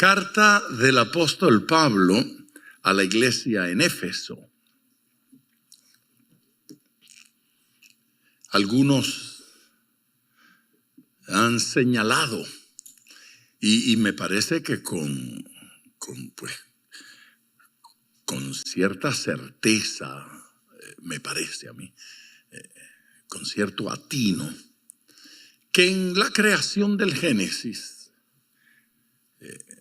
Carta del apóstol Pablo a la iglesia en Éfeso. Algunos han señalado, y me parece que con cierta certeza, me parece a mí, con cierto atino, que en la creación del Génesis,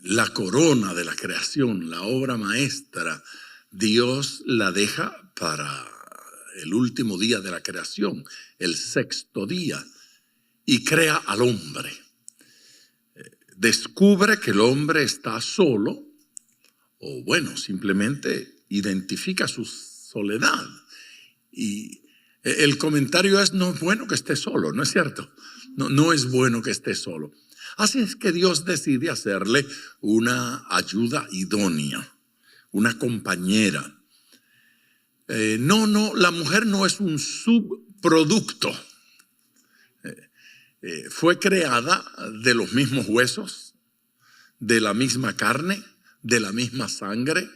la corona de la creación, la obra maestra, Dios la deja para el último día de la creación, el sexto día, y crea al hombre. Descubre que el hombre está solo, o bueno, simplemente identifica su soledad. Y el comentario es: no es bueno que esté solo, ¿no es cierto? No es bueno que esté solo. Así es que Dios decide hacerle una ayuda idónea, una compañera. La mujer no es un subproducto. Fue creada de los mismos huesos, de la misma carne, de la misma sangre.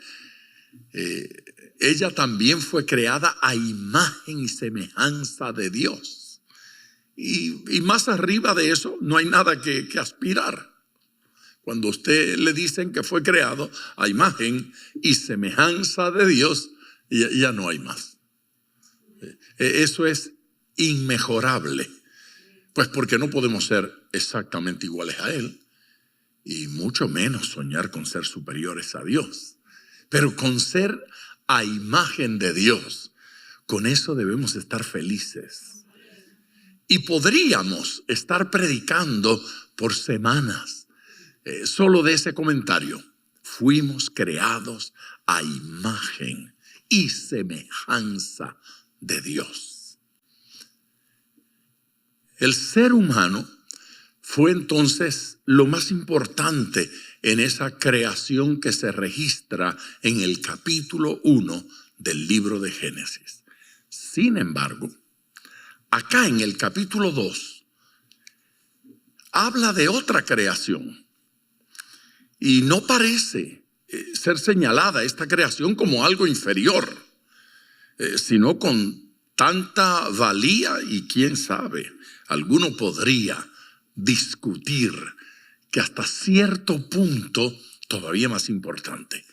Ella también fue creada a imagen y semejanza de Dios. Y más arriba de eso no hay nada que aspirar. Cuando a usted le dicen que fue creado a imagen y semejanza de Dios, ya no hay más. Eso es inmejorable. Pues porque no podemos ser exactamente iguales a Él, y mucho menos soñar con ser superiores a Dios. Pero con ser a imagen de Dios, con eso debemos estar felices. Y podríamos estar predicando por semanas solo de ese comentario. Fuimos creados a imagen y semejanza de Dios. El ser humano fue entonces lo más importante en esa creación que se registra en el capítulo 1 del libro de Génesis. Sin embargo, acá en el capítulo 2 habla de otra creación, y no parece ser señalada esta creación como algo inferior, sino con tanta valía, y quién sabe, alguno podría discutir que hasta cierto punto todavía más importante.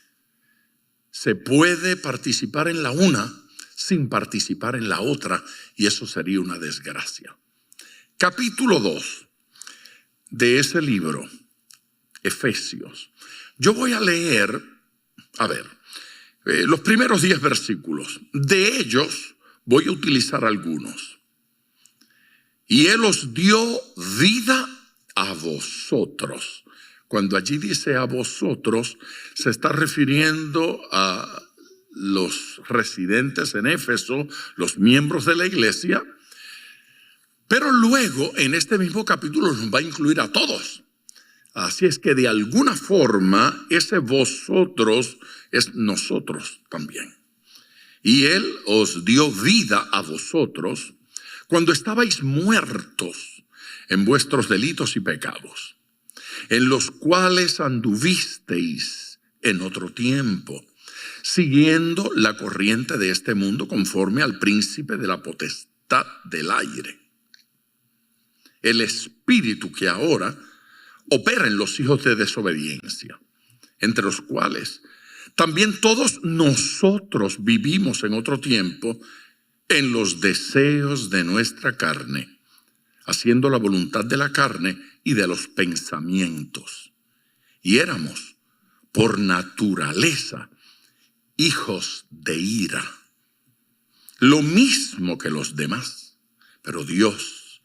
Se puede participar en la una sin participar en la otra, y eso sería una desgracia. Capítulo 2 de ese libro, Efesios. Yo voy a leer, los primeros 10 versículos. De ellos voy a utilizar algunos. Y Él os dio vida a vosotros. Cuando allí dice a vosotros, se está refiriendo a los residentes en Éfeso, los miembros de la iglesia, pero luego en este mismo capítulo nos va a incluir a todos. Así es que de alguna forma ese vosotros es nosotros también. Y Él os dio vida a vosotros cuando estabais muertos en vuestros delitos y pecados, en los cuales anduvisteis en otro tiempo, siguiendo la corriente de este mundo conforme al príncipe de la potestad del aire, el espíritu que ahora opera en los hijos de desobediencia, entre los cuales también todos nosotros vivimos en otro tiempo en los deseos de nuestra carne, haciendo la voluntad de la carne y de los pensamientos. Y éramos por naturaleza hijos de ira, lo mismo que los demás. Pero Dios,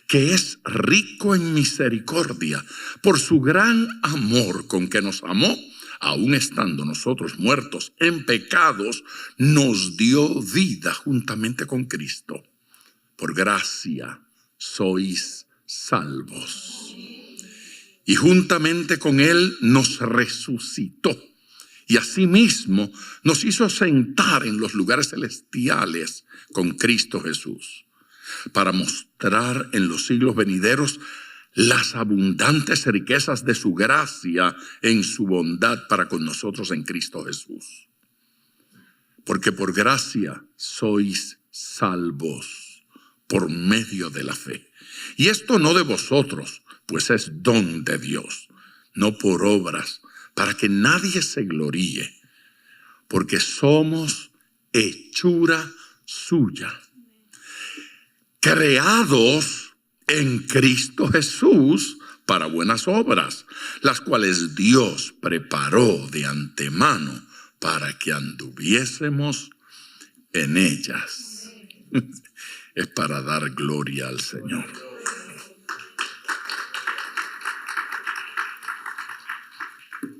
que es rico en misericordia, por su gran amor con que nos amó, aun estando nosotros muertos en pecados, nos dio vida juntamente con Cristo. Por gracia sois salvos. Y juntamente con Él nos resucitó. Y asimismo nos hizo sentar en los lugares celestiales con Cristo Jesús, para mostrar en los siglos venideros las abundantes riquezas de su gracia en su bondad para con nosotros en Cristo Jesús. Porque por gracia sois salvos por medio de la fe. Y esto no de vosotros, pues es don de Dios, no por obras, para que nadie se gloríe, porque somos hechura suya, creados en Cristo Jesús para buenas obras, las cuales Dios preparó de antemano para que anduviésemos en ellas. Es para dar gloria al Señor.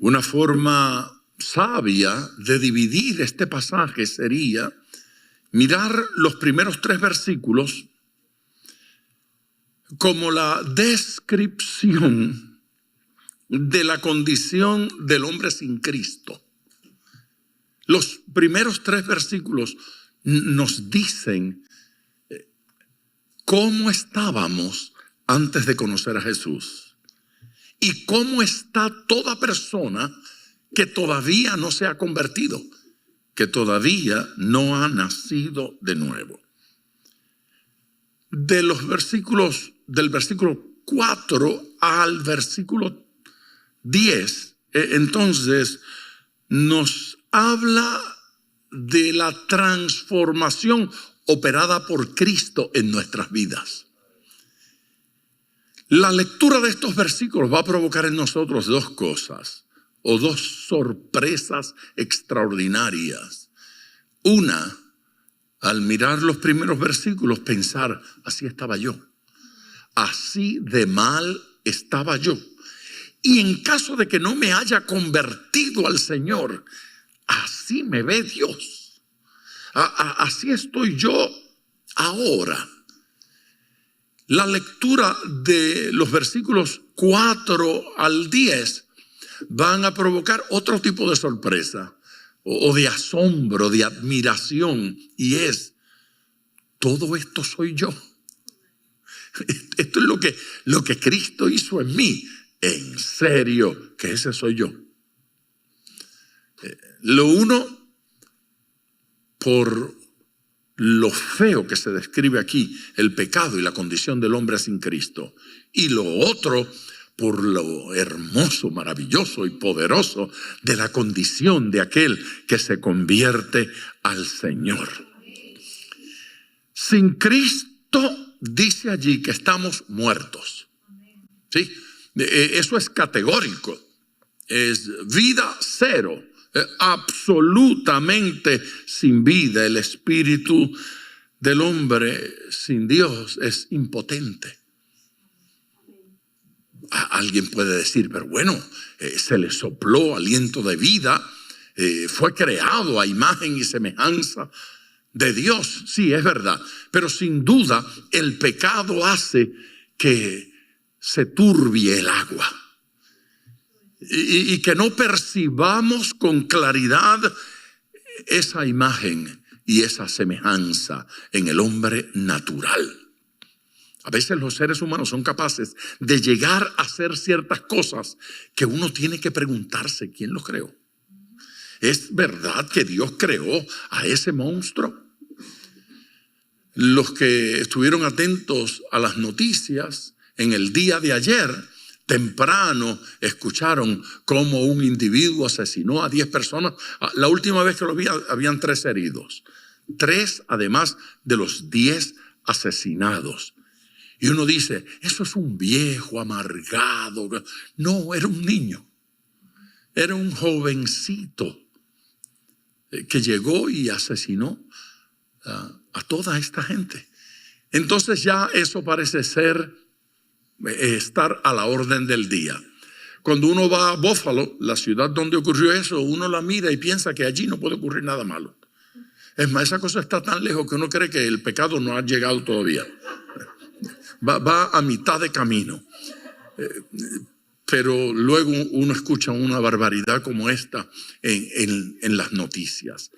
Una forma sabia de dividir este pasaje sería mirar los primeros 3 versículos como la descripción de la condición del hombre sin Cristo. Los primeros 3 versículos nos dicen cómo estábamos antes de conocer a Jesús y cómo está toda persona que todavía no se ha convertido, que todavía no ha nacido de nuevo. De los versículos, del versículo 4 al versículo 10, entonces nos habla de la transformación operada por Cristo en nuestras vidas. La lectura de estos versículos va a provocar en nosotros 2 cosas, o 2 sorpresas extraordinarias. Una, al mirar los primeros versículos, pensar, así estaba yo. Así de mal estaba yo. Y en caso de que no me haya convertido al Señor, así me ve Dios. Así estoy yo ahora. La lectura de los versículos 4 al 10 van a provocar otro tipo de sorpresa o de asombro, de admiración, y es, todo esto soy yo. Esto es lo que Cristo hizo en mí. En serio, que ese soy yo. Lo uno, por lo feo que se describe aquí, el pecado y la condición del hombre sin Cristo. Y lo otro, por lo hermoso, maravilloso y poderoso de la condición de aquel que se convierte al Señor. Sin Cristo, dice allí que estamos muertos. ¿Sí? Eso es categórico. Es vida cero. Absolutamente sin vida. El espíritu del hombre sin Dios es impotente. Alguien puede decir, pero bueno, se le sopló aliento de vida, fue creado a imagen y semejanza de Dios. Sí, es verdad, pero sin duda el pecado hace que se turbie el agua y que no percibamos con claridad esa imagen y esa semejanza en el hombre natural. A veces los seres humanos son capaces de llegar a hacer ciertas cosas que uno tiene que preguntarse, ¿quién los creó? ¿Es verdad que Dios creó a ese monstruo? Los que estuvieron atentos a las noticias en el día de ayer, temprano escucharon cómo un individuo asesinó a 10 personas. La última vez que lo vi habían 3 heridos. 3 además de los 10 asesinados. Y uno dice, eso es un viejo amargado. No, era un niño. Era un jovencito que llegó y asesinó a toda esta gente. Entonces ya eso parece ser estar a la orden del día. Cuando uno va a Buffalo, la ciudad donde ocurrió eso, uno la mira y piensa que allí no puede ocurrir nada malo. Es más, esa cosa está tan lejos que uno cree que el pecado no ha llegado todavía. Va a mitad de camino. Pero luego uno escucha una barbaridad como esta en las noticias.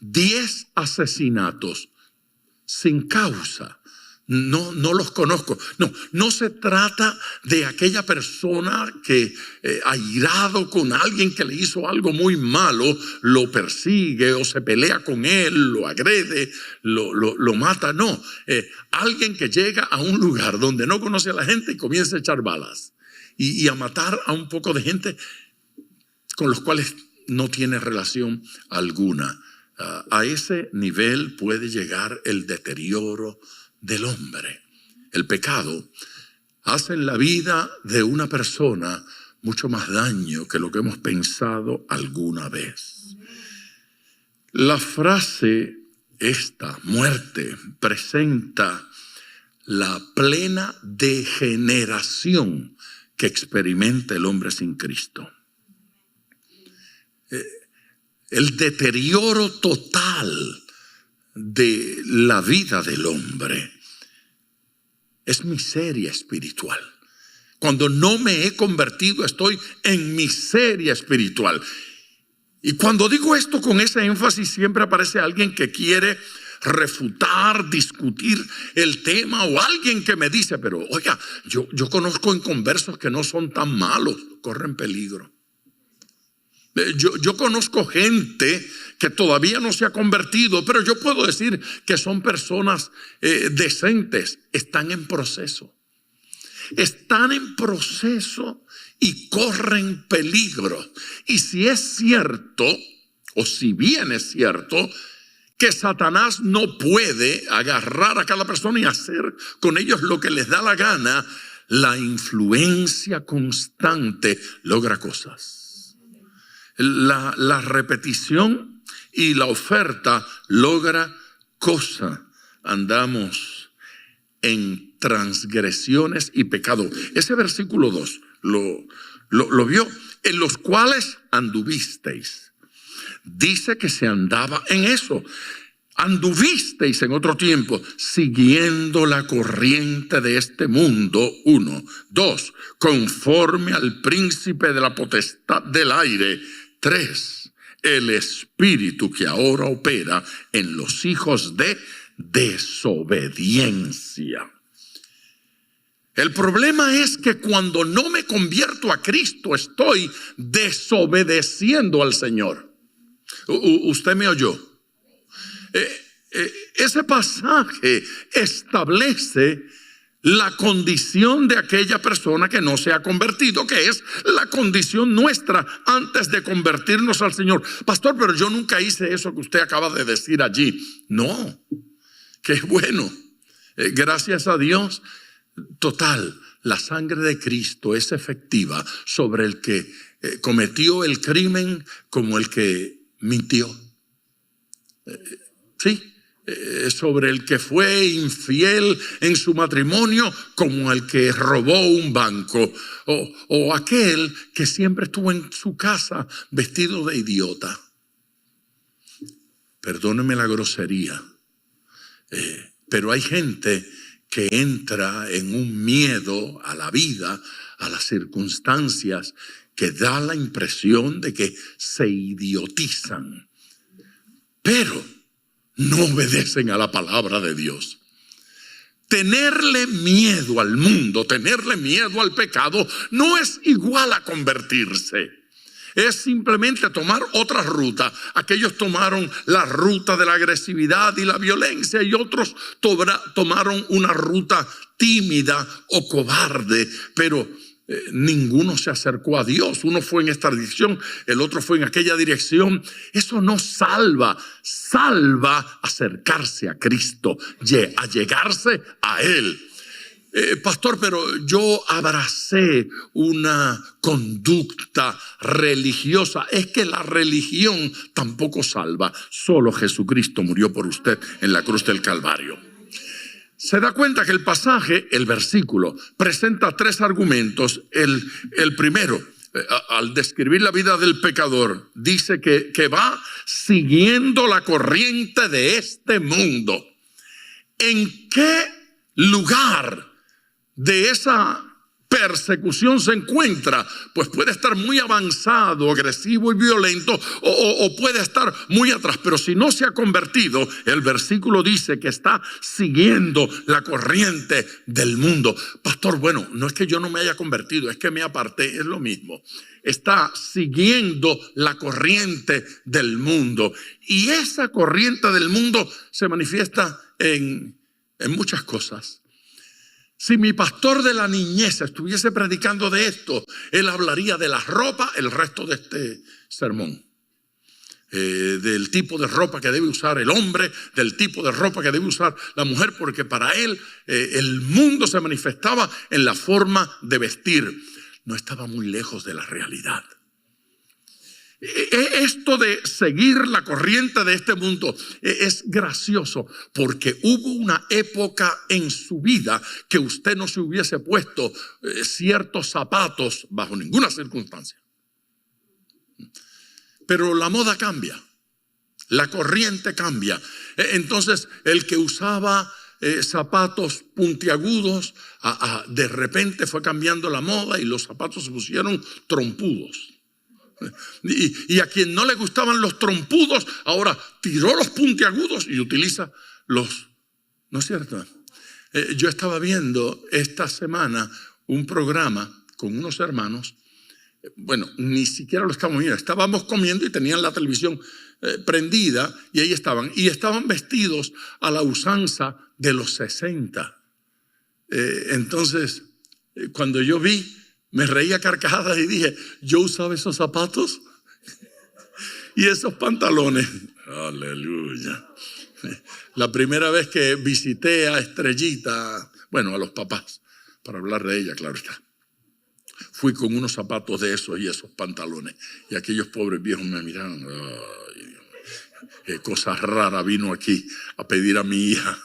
10 asesinatos sin causa. no los conozco. No se trata de aquella persona que airado con alguien que le hizo algo muy malo, lo persigue o se pelea con él, lo agrede, lo mata. No, alguien que llega a un lugar donde no conoce a la gente y comienza a echar balas y a matar a un poco de gente con los cuales no tiene relación alguna. A ese nivel puede llegar el deterioro del hombre. El pecado hace en la vida de una persona mucho más daño que lo que hemos pensado alguna vez. La frase esta, muerte, presenta la plena degeneración que experimenta el hombre sin Cristo. El deterioro total de la vida del hombre es miseria espiritual. Cuando no me he convertido, estoy en miseria espiritual. Y cuando digo esto con ese énfasis, siempre aparece alguien que quiere refutar, discutir el tema, o alguien que me dice, pero oiga, yo conozco inconversos que no son tan malos, corren peligro. Yo conozco gente que todavía no se ha convertido, pero yo puedo decir que son personas decentes. Están en proceso. Están en proceso y corren peligro. Y si es cierto, o si bien es cierto, que Satanás no puede agarrar a cada persona y hacer con ellos lo que les da la gana, la influencia constante logra cosas. La repetición y la oferta logra cosa. Andamos en transgresiones y pecado. Ese versículo 2 lo vio. En los cuales anduvisteis. Dice que se andaba en eso. Anduvisteis en otro tiempo siguiendo la corriente de este mundo, 1. 2, conforme al príncipe de la potestad del aire. 3, el espíritu que ahora opera en los hijos de desobediencia. El problema es que cuando no me convierto a Cristo, estoy desobedeciendo al Señor. ¿Usted me oyó? Ese pasaje establece la condición de aquella persona que no se ha convertido, que es la condición nuestra antes de convertirnos al Señor. Pastor, pero yo nunca hice eso que usted acaba de decir allí. No, qué bueno. Gracias a Dios. Total, la sangre de Cristo es efectiva sobre el que cometió el crimen como el que mintió. Sí. Sobre el que fue infiel en su matrimonio como el que robó un banco, o aquel que siempre estuvo en su casa vestido de idiota. Perdóneme la grosería, pero hay gente que entra en un miedo a la vida, a las circunstancias, que da la impresión de que se idiotizan, pero no obedecen a la palabra de Dios. Tenerle miedo al mundo, tenerle miedo al pecado, no es igual a convertirse. Es simplemente tomar otra ruta. Aquellos tomaron la ruta de la agresividad y la violencia, y otros tomaron una ruta tímida o cobarde, pero ninguno se acercó a Dios. Uno fue en esta dirección, el otro fue en aquella dirección. Eso no salva. Salva acercarse a Cristo, a llegarse a Él. Pastor, pero yo abracé una conducta religiosa. Es que la religión tampoco salva. Solo Jesucristo murió por usted en la cruz del Calvario. Se da cuenta que el pasaje, el versículo, presenta 3 argumentos. El primero, al describir la vida del pecador, dice que va siguiendo la corriente de este mundo. ¿En qué lugar de esa persecución se encuentra, pues puede estar muy avanzado, agresivo y violento, o puede estar muy atrás. Pero si no se ha convertido, el versículo dice que está siguiendo la corriente del mundo. Pastor, bueno, no es que yo no me haya convertido, es que me aparté, es lo mismo. Está siguiendo la corriente del mundo. Y esa corriente del mundo se manifiesta en muchas cosas. Si mi pastor de la niñez estuviese predicando de esto, él hablaría de la ropa el resto de este sermón. Del tipo de ropa que debe usar el hombre, del tipo de ropa que debe usar la mujer, porque para él el mundo se manifestaba en la forma de vestir. No estaba muy lejos de la realidad. Esto de seguir la corriente de este mundo es gracioso, porque hubo una época en su vida que usted no se hubiese puesto ciertos zapatos bajo ninguna circunstancia. Pero la moda cambia, la corriente cambia. Entonces el que usaba zapatos puntiagudos, de repente fue cambiando la moda y los zapatos se pusieron trompudos. Y a quien no le gustaban los trompudos, ahora tiró los puntiagudos y utiliza los. ¿No es cierto? Yo estaba viendo esta semana un programa con unos hermanos. Bueno, ni siquiera lo estábamos viendo. Estábamos comiendo y tenían la televisión prendida y ahí estaban. Y estaban vestidos a la usanza de los 60. Entonces, cuando yo vi, me reía carcajadas y dije, yo usaba esos zapatos y esos pantalones. Aleluya. La primera vez que visité a Estrellita, bueno, a los papás, para hablar de ella, claro está, fui con unos zapatos de esos y esos pantalones. Y aquellos pobres viejos me miraron. Ay, qué cosa rara vino aquí a pedir a mi hija.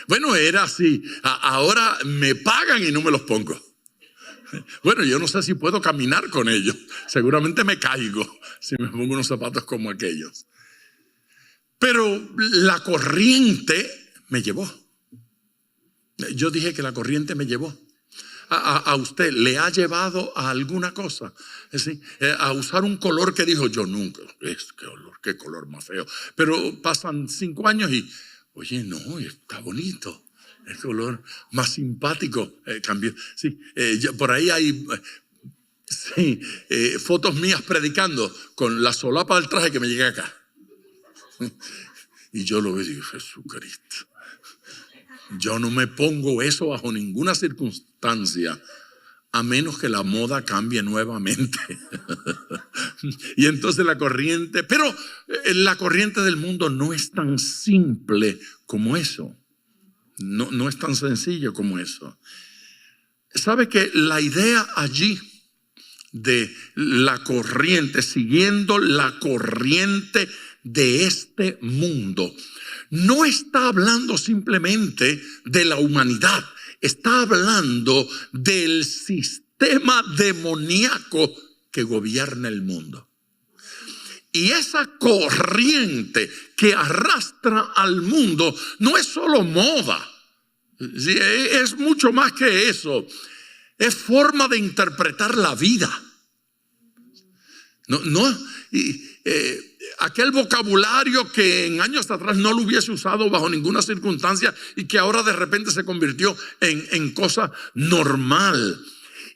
Bueno, era así. Ahora me pagan y no me los pongo. Bueno, yo no sé si puedo caminar con ellos. Seguramente me caigo si me pongo unos zapatos como aquellos. Pero la corriente me llevó. Yo dije que la corriente me llevó. ¿A usted le ha llevado a alguna cosa? ¿Sí? A usar un color que dijo yo nunca. Qué color más feo. Pero pasan 5 años y, oye, no, está bonito. El color más simpático cambió. Sí, por ahí hay fotos mías predicando con la solapa del traje que me llegué acá. Y yo lo veo y digo, Jesucristo, yo no me pongo eso bajo ninguna circunstancia, a menos que la moda cambie nuevamente. Y entonces la corriente, pero la corriente del mundo no es tan simple como eso. No es tan sencillo como eso. ¿Sabe que la idea allí de la corriente, siguiendo la corriente de este mundo, no está hablando simplemente de la humanidad, está hablando del sistema demoníaco que gobierna el mundo? Y esa corriente que arrastra al mundo no es solo moda, es mucho más que eso. Es forma de interpretar la vida. Aquel vocabulario que en años atrás no lo hubiese usado bajo ninguna circunstancia y que ahora de repente se convirtió en cosa normal.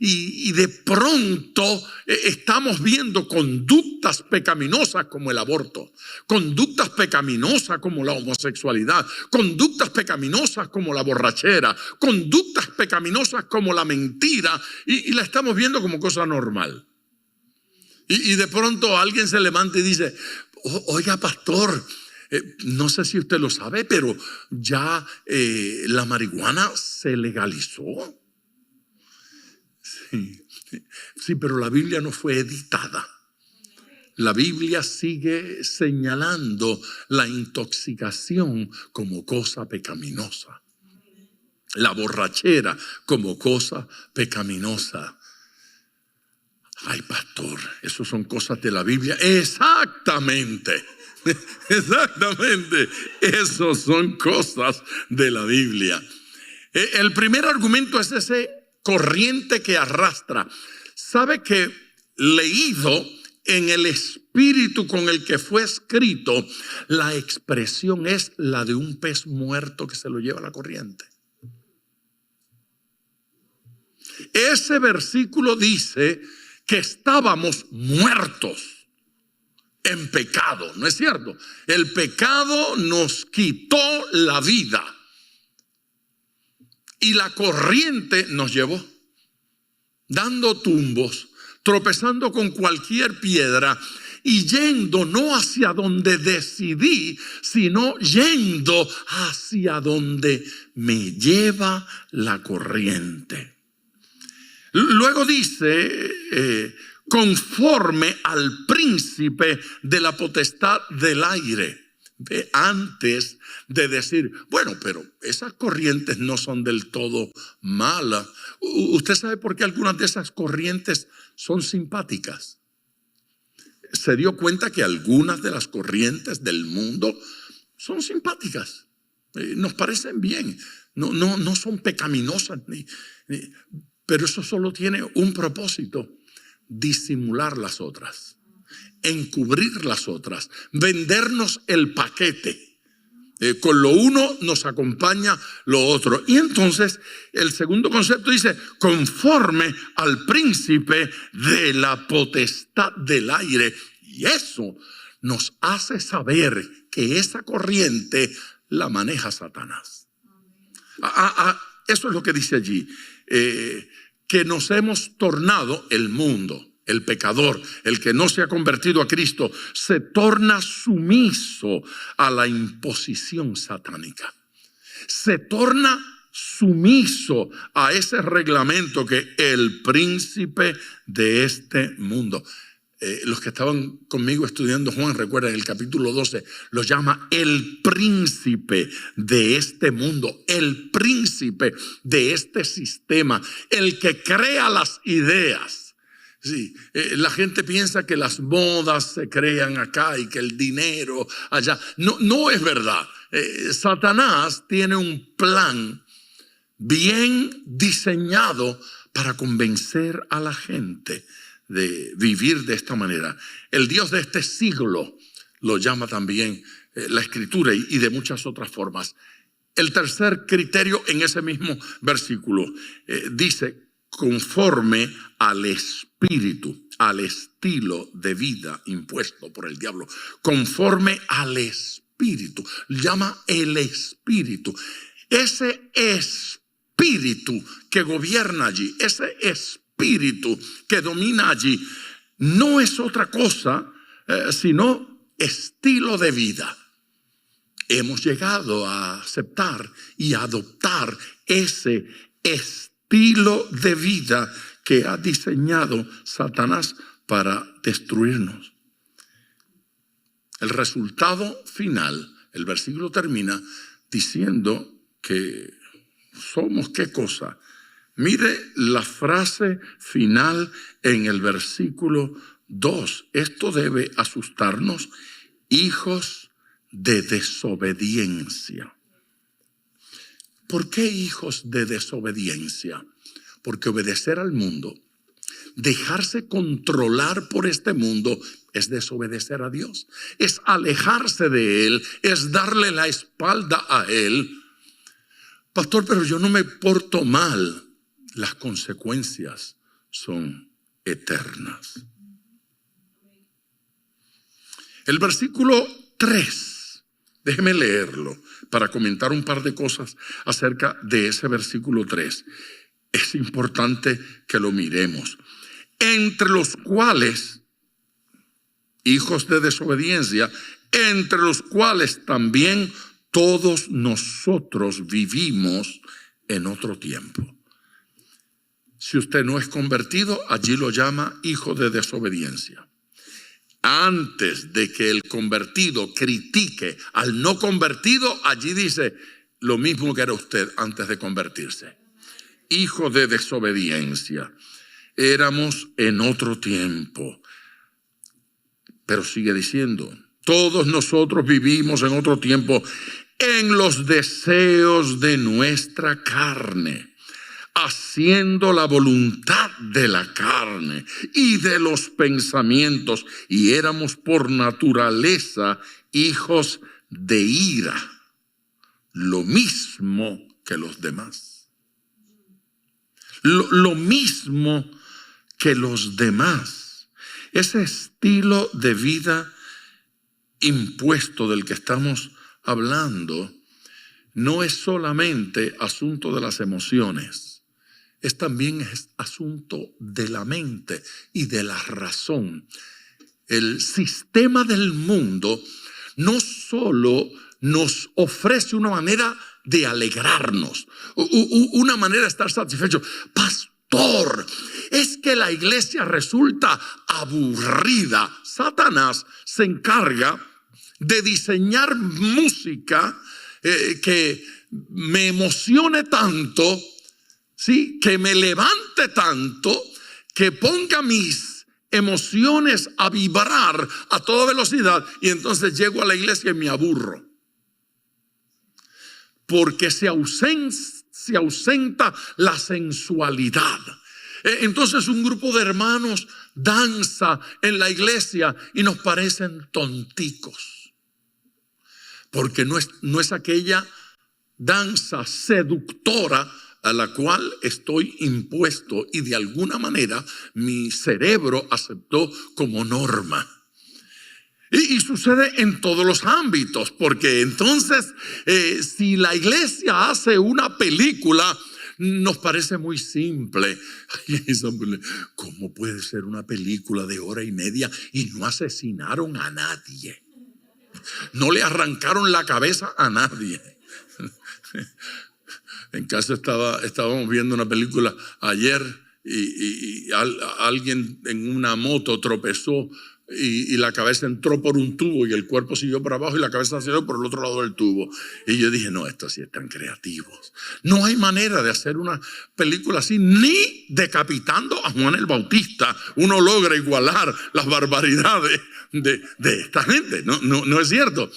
Y de pronto estamos viendo conductas pecaminosas como el aborto, conductas pecaminosas como la homosexualidad, conductas pecaminosas como la borrachera, conductas pecaminosas como la mentira, y la estamos viendo como cosa normal. Y de pronto alguien se levanta y dice, oiga, pastor, no sé si usted lo sabe, pero ya la marihuana se legalizó. Sí, pero la Biblia no fue editada. La Biblia sigue señalando la intoxicación como cosa pecaminosa, la borrachera como cosa pecaminosa. Ay, pastor, eso son cosas de la Biblia. Exactamente, exactamente, esos son cosas de la Biblia. El primer argumento es ese corriente que arrastra. ¿Sabe que leído en el espíritu con el que fue escrito, la expresión es la de un pez muerto que se lo lleva la corriente? Ese versículo dice que estábamos muertos en pecado, ¿no es cierto? El pecado nos quitó la vida y la corriente nos llevó, dando tumbos, tropezando con cualquier piedra y yendo no hacia donde decidí, sino yendo hacia donde me lleva la corriente. Luego dice, conforme al príncipe de la potestad del aire. Antes de decir, bueno, pero esas corrientes no son del todo malas. ¿Usted sabe por qué algunas de esas corrientes son simpáticas? Se dio cuenta que algunas de las corrientes del mundo son simpáticas. Nos parecen bien. No son pecaminosas. Pero eso solo tiene un propósito: disimular las otras, encubrir las otras, vendernos el paquete. Con lo uno nos acompaña lo otro. Y entonces el segundo concepto dice, conforme al príncipe de la potestad del aire. Y eso nos hace saber que esa corriente la maneja Satanás. Eso es lo que dice allí. Que nos hemos tornado, el mundo, el pecador, el que no se ha convertido a Cristo, se torna sumiso a la imposición satánica. Se torna sumiso a ese reglamento que el príncipe de este mundo. Los que estaban conmigo estudiando Juan, recuerdan el capítulo 12, lo llama el príncipe de este mundo, el príncipe de este sistema, el que crea las ideas. Sí, la gente piensa que las modas se crean acá y que el dinero allá. No es verdad. Satanás tiene un plan bien diseñado para convencer a la gente de vivir de esta manera. El Dios de este siglo lo llama también la Escritura y de muchas otras formas. El tercer criterio en ese mismo versículo dice, conforme al espíritu, al estilo de vida impuesto por el diablo, conforme al espíritu, llama el espíritu. Ese espíritu que gobierna allí, ese espíritu que domina allí, no es otra cosa sino estilo de vida. Hemos llegado a aceptar y adoptar ese estilo de vida que ha diseñado Satanás para destruirnos. El resultado final, el versículo termina diciendo que somos ¿qué cosa? Mire la frase final en el versículo 2. Esto debe asustarnos: hijos de desobediencia. ¿Por qué hijos de desobediencia? Porque obedecer al mundo, dejarse controlar por este mundo, es desobedecer a Dios. Es alejarse de Él, es darle la espalda a Él. Pastor, pero yo no me porto mal. Las consecuencias son eternas. El versículo 3, déjeme leerlo para comentar un par de cosas acerca de ese versículo 3. Es importante que lo miremos. Entre los cuales, hijos de desobediencia, entre los cuales también todos nosotros vivimos en otro tiempo. Si usted no es convertido, allí lo llama hijo de desobediencia. Antes de que el convertido critique al no convertido, allí dice lo mismo que era usted antes de convertirse. Hijo de desobediencia. Éramos en otro tiempo. Pero sigue diciendo, todos nosotros vivimos en otro tiempo en los deseos de nuestra carne, haciendo la voluntad de la carne y de los pensamientos, y éramos por naturaleza hijos de ira, lo mismo que los demás. Lo mismo que los demás. Ese estilo de vida impuesto del que estamos hablando no es solamente asunto de las emociones, es también asunto de la mente y de la razón. El sistema del mundo no solo nos ofrece una manera de alegrarnos, una manera de estar satisfechos. Pastor, es que la iglesia resulta aburrida. Satanás se encarga de diseñar música que me emocione tanto, ¿sí? Que me levante tanto, que ponga mis emociones a vibrar a toda velocidad, y entonces llego a la iglesia y me aburro. Porque se ausenta la sensualidad. Entonces un grupo de hermanos danza en la iglesia y nos parecen tonticos. Porque no es aquella danza seductora a la cual estoy impuesto y de alguna manera mi cerebro aceptó como norma. Y sucede en todos los ámbitos, porque entonces si la iglesia hace una película, nos parece muy simple. ¿Cómo puede ser una película de 1.5 horas y no asesinaron a nadie? No le arrancaron la cabeza a nadie. En casa estábamos viendo una película ayer y alguien en una moto tropezó y la cabeza entró por un tubo y el cuerpo siguió por abajo y la cabeza salió por el otro lado del tubo. Y yo dije, no, estos sí están creativos. No hay manera de hacer una película así, ni decapitando a Juan el Bautista uno logra igualar las barbaridades de esta gente. No es cierto.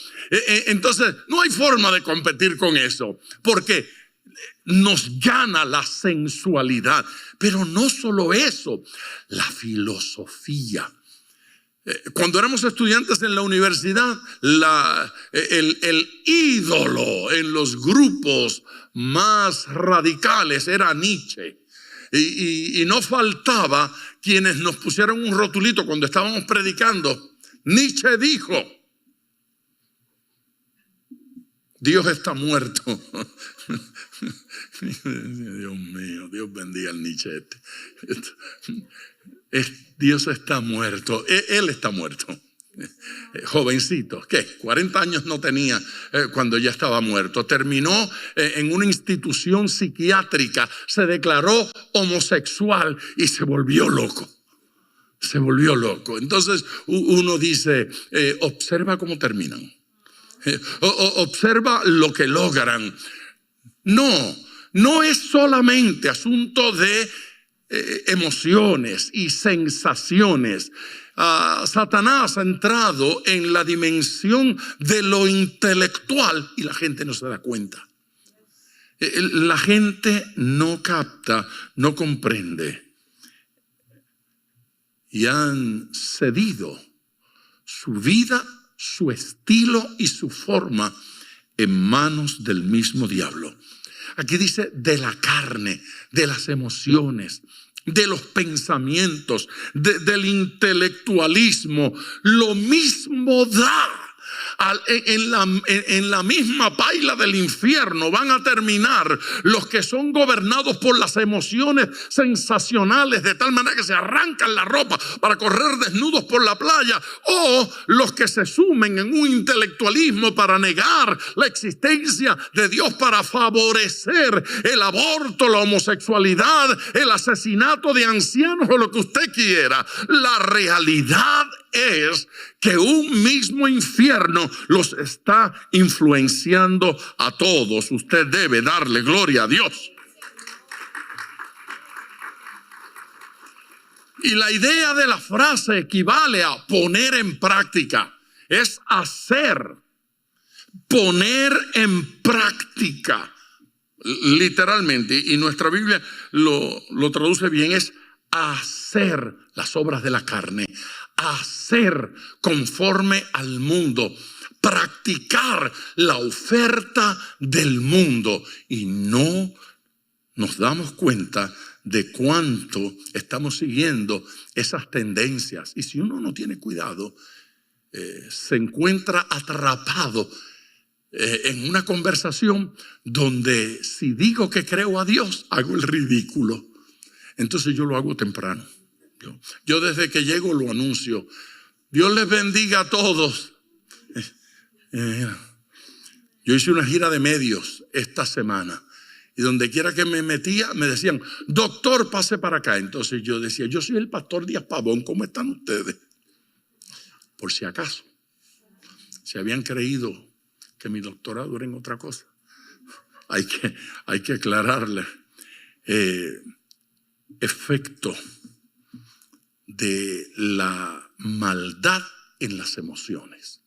Entonces no hay forma de competir con eso, porque nos gana la sensualidad. Pero no solo eso, la filosofía. Cuando éramos estudiantes en la universidad, el ídolo en los grupos más radicales era Nietzsche. Y no faltaba quienes nos pusieron un rotulito cuando estábamos predicando. Nietzsche dijo: Dios está muerto. Dios mío, Dios bendiga al Nietzsche. Dios está muerto. Él está muerto. Jovencito, ¿qué? 40 años no tenía cuando ya estaba muerto. Terminó en una institución psiquiátrica, se declaró homosexual y se volvió loco. Se volvió loco. Entonces uno dice, observa cómo terminan. Observa lo que logran. No es solamente asunto de emociones y sensaciones. Satanás ha entrado en la dimensión de lo intelectual y la gente no se da cuenta. La gente no capta, no comprende, y han cedido su vida, su estilo y su forma en manos del mismo diablo. Aquí dice de la carne, de las emociones, de los pensamientos, del intelectualismo. Lo mismo da. En la misma paila del infierno van a terminar los que son gobernados por las emociones sensacionales, de tal manera que se arrancan la ropa para correr desnudos por la playa, o los que se sumen en un intelectualismo para negar la existencia de Dios, para favorecer el aborto, la homosexualidad, el asesinato de ancianos o lo que usted quiera. La realidad es que un mismo infierno los está influenciando a todos. Usted debe darle gloria a Dios. Y la idea de la frase equivale a poner en práctica. Es hacer, poner en práctica. literalmente, y nuestra Biblia lo traduce bien, es hacer las obras de la carne, hacer conforme al mundo, practicar la oferta del mundo, y no nos damos cuenta de cuánto estamos siguiendo esas tendencias. Y si uno no tiene cuidado, se encuentra atrapado en una conversación donde si digo que creo a Dios, hago el ridículo. Entonces yo lo hago temprano. Yo desde que llego lo anuncio. Dios les bendiga a todos. Yo hice una gira de medios esta semana. Y donde quiera que me metía, me decían, doctor, pase para acá. Entonces yo decía, yo soy el pastor Díaz Pavón, ¿cómo están ustedes? Por si acaso, si habían creído que mi doctorado era en otra cosa, hay que aclararle. Efecto de la maldad en las emociones.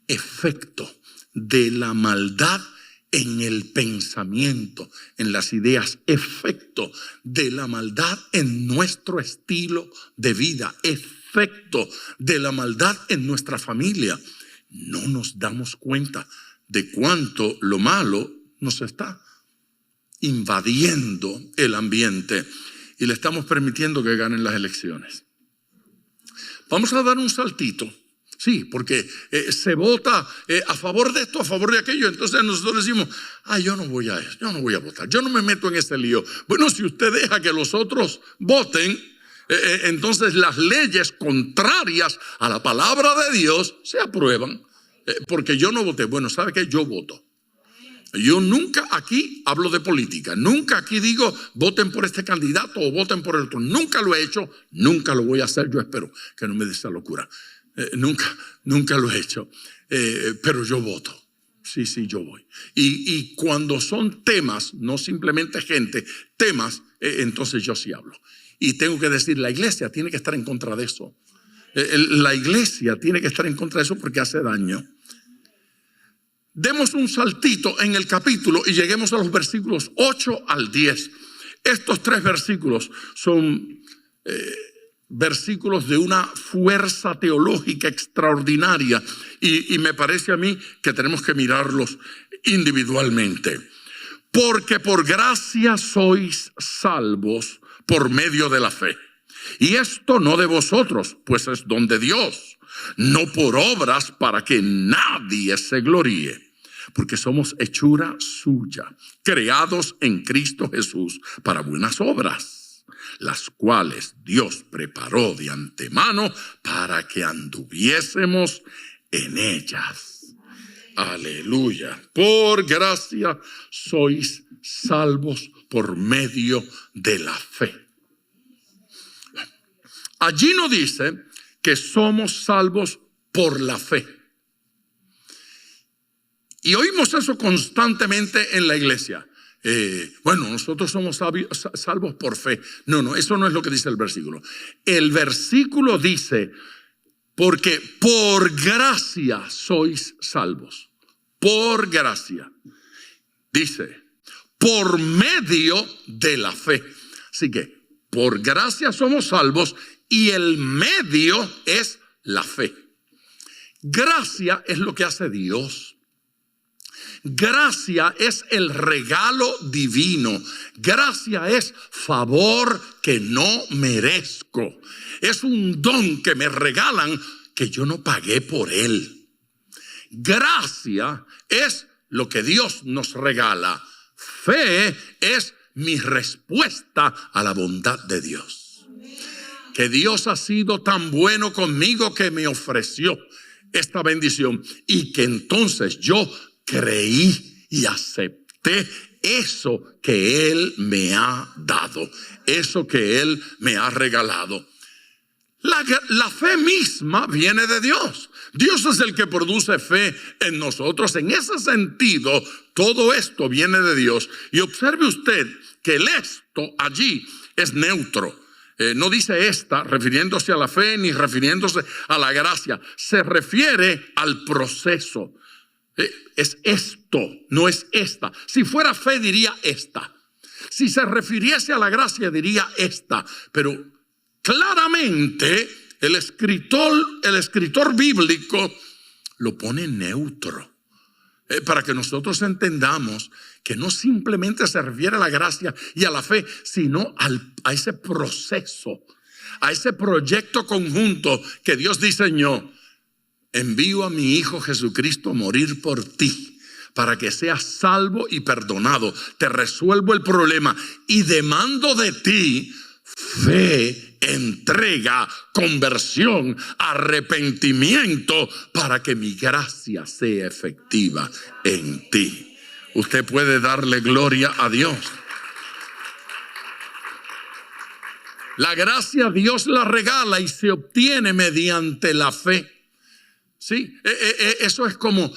Efecto de la maldad en el pensamiento, en las ideas, efecto de la maldad en nuestro estilo de vida, efecto de la maldad en nuestra familia. No nos damos cuenta de cuánto lo malo nos está invadiendo el ambiente y le estamos permitiendo que ganen las elecciones. Vamos a dar un saltito. Sí, porque se vota a favor de esto, a favor de aquello. Entonces nosotros decimos, yo no voy a eso, yo no voy a votar, yo no me meto en ese lío. Bueno, si usted deja que los otros voten, entonces las leyes contrarias a la palabra de Dios se aprueban. Porque yo no voté. Bueno, ¿sabe qué? Yo voto. Yo nunca aquí hablo de política, nunca aquí digo voten por este candidato o voten por el otro. Nunca lo he hecho, nunca lo voy a hacer. Yo espero que no me dé esa locura. Nunca lo he hecho, pero yo voto. Sí, yo voy. Y cuando son temas, no simplemente gente, temas, entonces yo sí hablo. Y tengo que decir, la iglesia tiene que estar en contra de eso. La iglesia tiene que estar en contra de eso porque hace daño. Demos un saltito en el capítulo y lleguemos a los versículos 8 al 10. Estos 3 versículos son versículos de una fuerza teológica extraordinaria y me parece a mí que tenemos que mirarlos individualmente. Porque por gracia sois salvos por medio de la fe. Y esto no de vosotros, pues es don de Dios, no por obras para que nadie se gloríe. Porque somos hechura suya, creados en Cristo Jesús para buenas obras, las cuales Dios preparó de antemano para que anduviésemos en ellas. Aleluya. Por gracia sois salvos por medio de la fe. Allí no dice que somos salvos por la fe. Y oímos eso constantemente en la iglesia. Bueno, nosotros somos salvos por fe. No, eso no es lo que dice el versículo. El versículo dice, porque por gracia sois salvos. Por gracia. Dice, por medio de la fe. Así que, por gracia somos salvos y el medio es la fe. Gracia es lo que hace Dios. Gracia es el regalo divino. Gracia es favor que no merezco. Es un don que me regalan que yo no pagué por él. Gracia es lo que Dios nos regala. Fe es mi respuesta a la bondad de Dios. Que Dios ha sido tan bueno conmigo que me ofreció esta bendición y que entonces yo creí y acepté eso que Él me ha dado, eso que Él me ha regalado. La fe misma viene de Dios. Dios es el que produce fe en nosotros. En ese sentido, todo esto viene de Dios. Y observe usted que el esto allí es neutro. No dice esta refiriéndose a la fe ni refiriéndose a la gracia. Se refiere al proceso. Es esto, no es esta. Si fuera fe diría esta. Si se refiriese a la gracia diría esta. Pero claramente el escritor bíblico lo pone neutro. Para que nosotros entendamos que no simplemente se refiere a la gracia y a la fe, sino a ese proceso, a ese proyecto conjunto que Dios diseñó. Envío a mi Hijo Jesucristo a morir por ti, para que seas salvo y perdonado. Te resuelvo el problema y demando de ti fe, entrega, conversión, arrepentimiento, para que mi gracia sea efectiva en ti. Usted puede darle gloria a Dios. La gracia Dios la regala y se obtiene mediante la fe. Sí, eso es como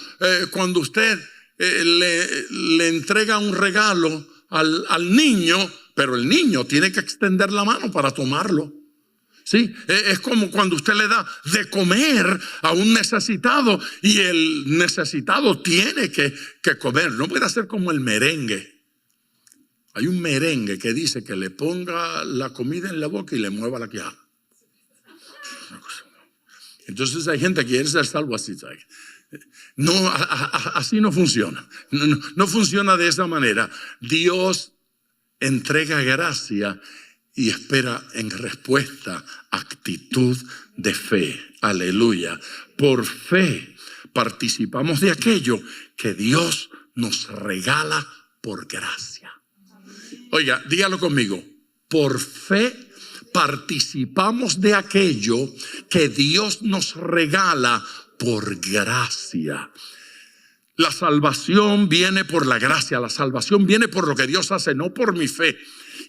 cuando usted le entrega un regalo al niño, pero el niño tiene que extender la mano para tomarlo. Sí, es como cuando usted le da de comer a un necesitado y el necesitado tiene que comer. No puede hacer como el merengue. Hay un merengue que dice que le ponga la comida en la boca y le mueva la quijada. Entonces hay gente que quiere ser salvo así, ¿sabes? No, así no funciona. No funciona de esa manera. Dios entrega gracia y espera en respuesta actitud de fe. Aleluya. Por fe participamos de aquello que Dios nos regala por gracia. Oiga, dígalo conmigo. Por fe participamos de aquello que Dios nos regala por gracia. La salvación viene por la gracia, la salvación viene por lo que Dios hace, no por mi fe.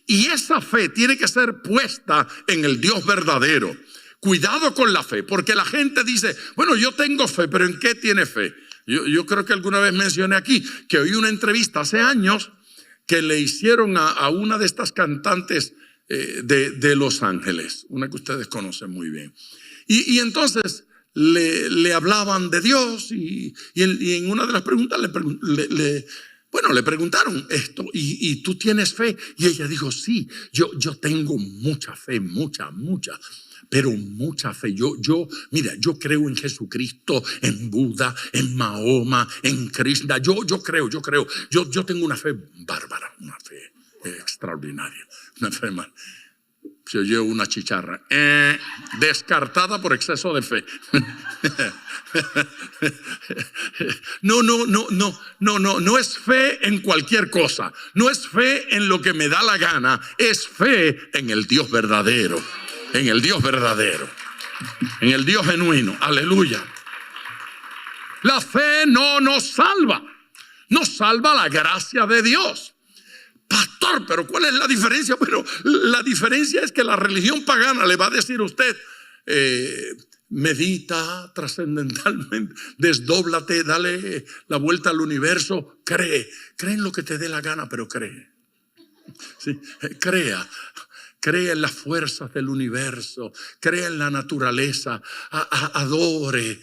Y esa fe tiene que ser puesta en el Dios verdadero. Cuidado con la fe, porque la gente dice, bueno, yo tengo fe, pero ¿en qué tiene fe? Yo creo que alguna vez mencioné aquí que oí una entrevista hace años que le hicieron a una de estas cantantes de Los Ángeles, una que ustedes conocen muy bien. Y entonces le hablaban de Dios y en una de las preguntas le preguntaron esto, ¿y tú tienes fe? Y ella dijo, sí, yo tengo mucha fe, mucha, pero mucha fe. Mira, yo creo en Jesucristo, en Buda, en Mahoma, en Krishna. Yo creo. Yo tengo una fe bárbara, una fe extraordinaria, una fe más. Se oyó una chicharra. Descartada por exceso de fe. No es fe en cualquier cosa. No es fe en lo que me da la gana. Es fe en el Dios verdadero. En el Dios verdadero. En el Dios genuino. Aleluya. La fe no nos salva. Nos salva la gracia de Dios. Pastor, pero ¿cuál es la diferencia? Bueno, la diferencia es que la religión pagana le va a decir a usted, medita trascendentalmente, desdóblate, dale la vuelta al universo, cree en lo que te dé la gana, pero cree. Sí, crea en las fuerzas del universo, crea en la naturaleza, adore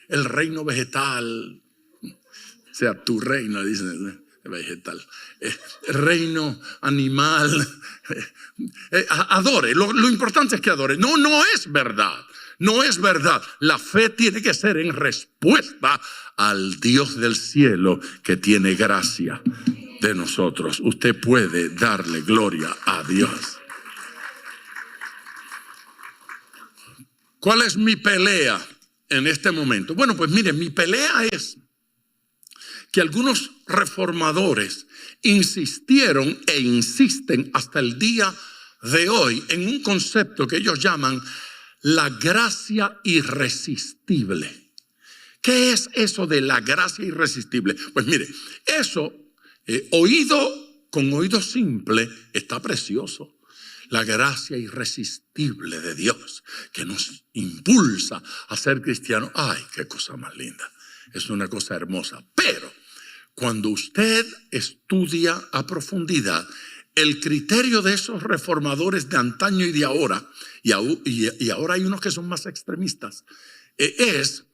el reino vegetal, o sea, tu reino, dicen, vegetal, reino animal, adore. Lo importante es que adore. No es verdad. No es verdad. La fe tiene que ser en respuesta al Dios del cielo que tiene gracia de nosotros. Usted puede darle gloria a Dios. ¿Cuál es mi pelea en este momento? Bueno, pues mire, mi pelea es que algunos reformadores insistieron e insisten hasta el día de hoy en un concepto que ellos llaman la gracia irresistible. ¿Qué es eso de la gracia irresistible? Pues mire, eso con oído simple está precioso. La gracia irresistible de Dios que nos impulsa a ser cristianos. ¡Ay, qué cosa más linda! Es una cosa hermosa. Pero cuando usted estudia a profundidad el criterio de esos reformadores de antaño y de ahora, y ahora hay unos que son más extremistas, es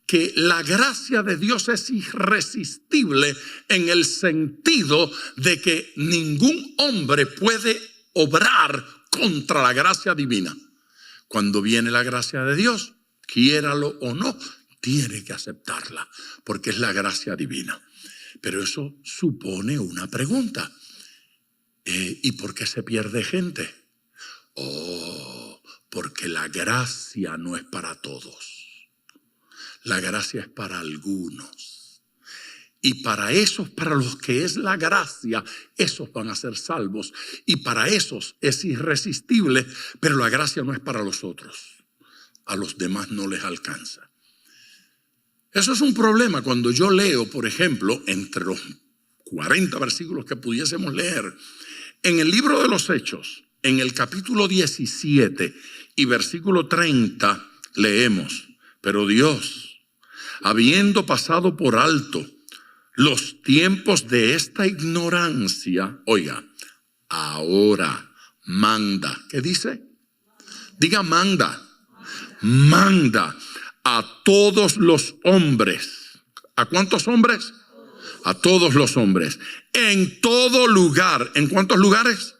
que la gracia de Dios es irresistible en el sentido de que ningún hombre puede obrar contra la gracia divina. Cuando viene la gracia de Dios, quiéralo o no, tiene que aceptarla, porque es la gracia divina. Pero eso supone una pregunta. ¿Y por qué se pierde gente? Porque la gracia no es para todos. La gracia es para algunos. Y para esos, para los que es la gracia, esos van a ser salvos. Y para esos es irresistible, pero la gracia no es para los otros. A los demás no les alcanza. Eso es un problema cuando yo leo, por ejemplo, entre los 40 versículos que pudiésemos leer, en el libro de los Hechos, en el capítulo 17 y versículo 30, leemos: pero Dios, habiendo pasado por alto los tiempos de esta ignorancia, oiga, ahora manda. ¿Qué dice? Diga manda. Manda a todos los hombres. ¿A cuántos hombres? A todos los hombres. En todo lugar. ¿En cuántos lugares?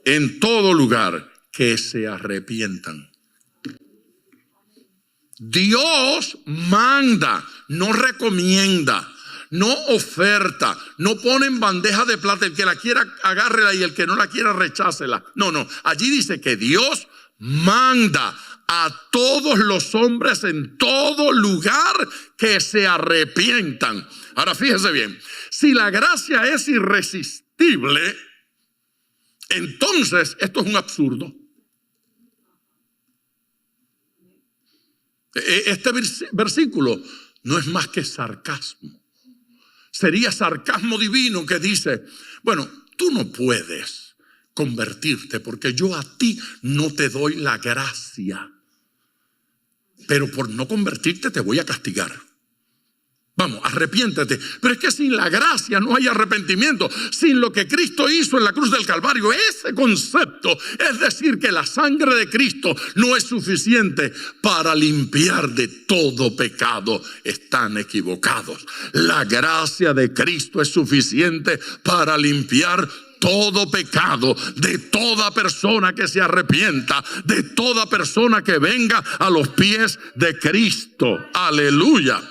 En todo lugar, que se arrepientan. Dios manda, no recomienda, no oferta, no pone en bandeja de plata. El que la quiera, agárrela, y el que no la quiera, rechácela. No. Allí dice que Dios manda a todos los hombres en todo lugar que se arrepientan. Ahora fíjese bien, si la gracia es irresistible, entonces esto es un absurdo. Este versículo no es más que sarcasmo. Sería sarcasmo divino que dice: bueno, tú no puedes convertirte porque yo a ti no te doy la gracia, pero por no convertirte te voy a castigar. Vamos, arrepiéntete. Pero es que sin la gracia no hay arrepentimiento. Sin lo que Cristo hizo en la cruz del Calvario, ese concepto, es decir, que la sangre de Cristo no es suficiente para limpiar de todo pecado, están equivocados. La gracia de Cristo es suficiente para limpiar todo pecado de toda persona que se arrepienta, de toda persona que venga a los pies de Cristo. Aleluya.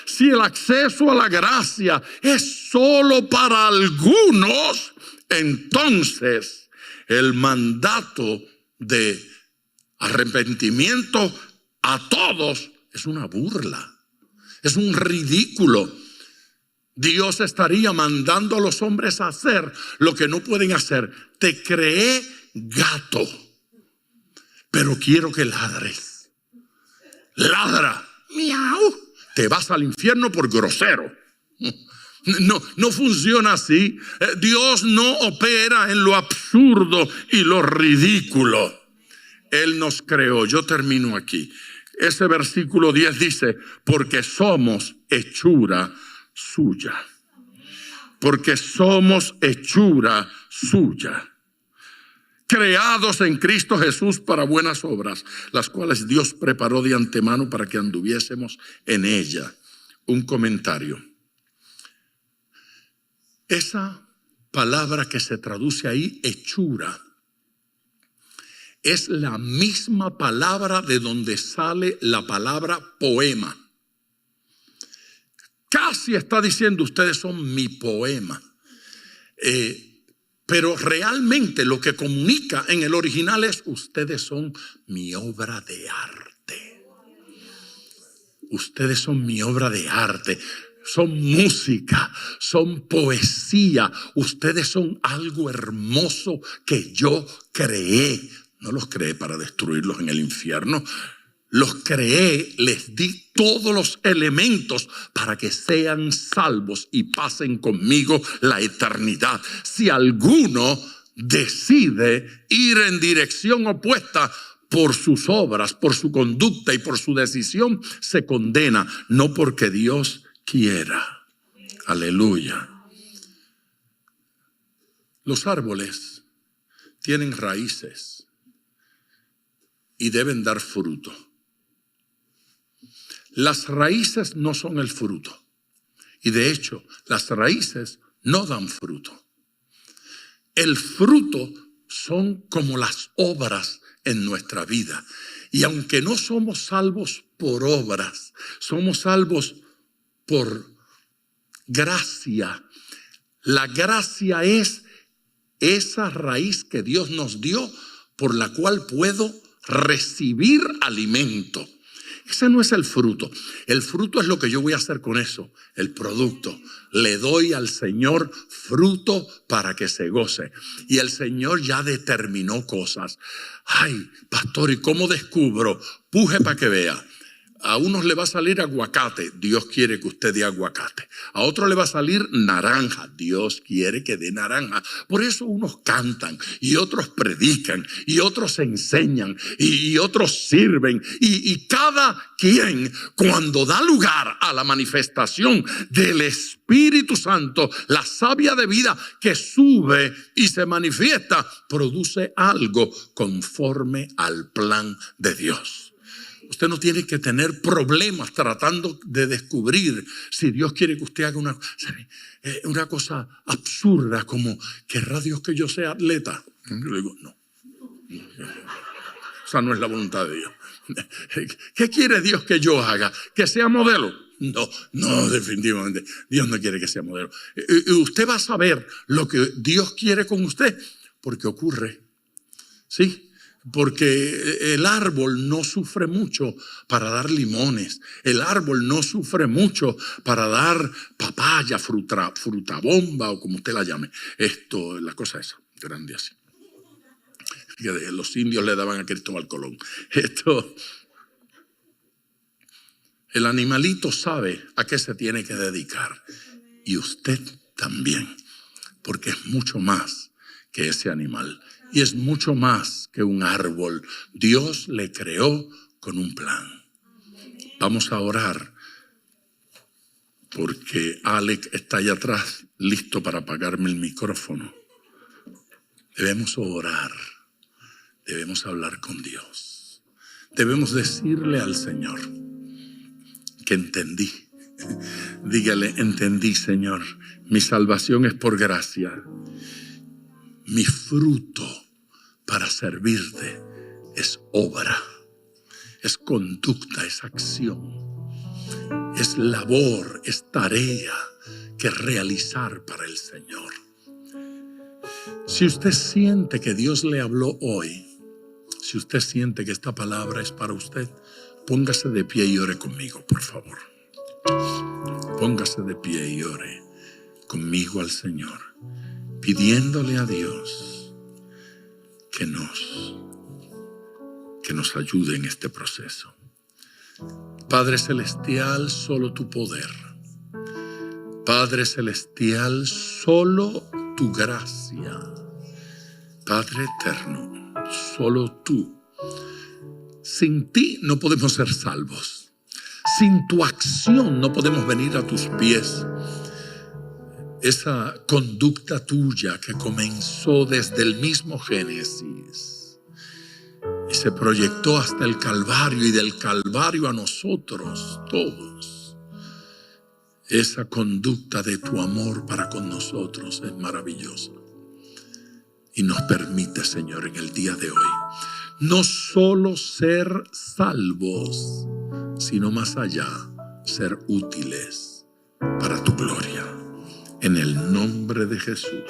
Si el acceso a la gracia es solo para algunos, entonces el mandato de arrepentimiento a todos es una burla, es un ridículo. Dios estaría mandando a los hombres a hacer lo que no pueden hacer. Te creé gato, pero quiero que ladres. Ladra, miau. Te vas al infierno por grosero. No funciona así. Dios no opera en lo absurdo y lo ridículo. Él nos creó. Yo termino aquí. Ese versículo 10 dice: porque somos hechura suya. Porque somos hechura suya. Creados en Cristo Jesús para buenas obras, las cuales Dios preparó de antemano para que anduviésemos en ella. Un comentario. Esa palabra que se traduce ahí, hechura, es la misma palabra de donde sale la palabra poema. Casi está diciendo: ustedes son mi poema. Pero realmente lo que comunica en el original es: ustedes son mi obra de arte. Ustedes son mi obra de arte. Son música, son poesía. Ustedes son algo hermoso que yo creé. No los creé para destruirlos en el infierno. Los creé, les di todos los elementos para que sean salvos y pasen conmigo la eternidad. Si alguno decide ir en dirección opuesta por sus obras, por su conducta y por su decisión, se condena, no porque Dios quiera. Aleluya. Los árboles tienen raíces y deben dar fruto. Las raíces no son el fruto. Y de hecho, las raíces no dan fruto. El fruto son como las obras en nuestra vida. Y aunque no somos salvos por obras, somos salvos por gracia. La gracia es esa raíz que Dios nos dio por la cual puedo recibir alimento. Ese no es el fruto. El fruto es lo que yo voy a hacer con eso, el producto. Le doy al Señor fruto para que se goce. Y el Señor ya determinó cosas. Ay, pastor, ¿y cómo descubro? Puje para que vea. A unos le va a salir aguacate, Dios quiere que usted dé aguacate. A otros le va a salir naranja, Dios quiere que dé naranja. Por eso unos cantan y otros predican y otros enseñan y otros sirven. Y cada quien, cuando da lugar a la manifestación del Espíritu Santo, la savia de vida que sube y se manifiesta, produce algo conforme al plan de Dios. Usted no tiene que tener problemas tratando de descubrir si Dios quiere que usted haga una cosa absurda como, ¿querrá Dios que yo sea atleta? Yo le digo, no. Esa no es la voluntad de Dios. ¿Qué quiere Dios que yo haga? ¿Que sea modelo? No, definitivamente. Dios no quiere que sea modelo. Usted va a saber lo que Dios quiere con usted porque ocurre. ¿Sí? Porque el árbol no sufre mucho para dar limones. El árbol no sufre mucho para dar papaya, frutabomba o como usted la llame. La cosa esa, grande así. Que los indios le daban a Cristóbal Colón. El animalito sabe a qué se tiene que dedicar. Y usted también. Porque es mucho más que ese animal. Y es mucho más que un árbol. Dios le creó con un plan. Vamos a orar porque Alec está allá atrás listo para apagarme el micrófono. Debemos orar. Debemos hablar con Dios. Debemos decirle al Señor que entendí. Dígale, entendí, Señor. Mi salvación es por gracia. Mi fruto para servirte es obra, es conducta, es acción, es labor, es tarea que realizar para el Señor. Si usted siente que Dios le habló hoy, si usted siente que esta palabra es para usted, póngase de pie y ore conmigo, por favor. Póngase de pie y ore conmigo al Señor, pidiéndole a Dios que nos ayude en este proceso. Padre Celestial, solo tu poder. Padre Celestial, solo tu gracia. Padre eterno, solo tú. Sin ti no podemos ser salvos. Sin tu acción no podemos venir a tus pies. Esa conducta tuya que comenzó desde el mismo Génesis y se proyectó hasta el Calvario y del Calvario a nosotros todos. Esa conducta de tu amor para con nosotros es maravillosa y nos permite, Señor, en el día de hoy no solo ser salvos, sino más allá, ser útiles para tu gloria. En el nombre de Jesús.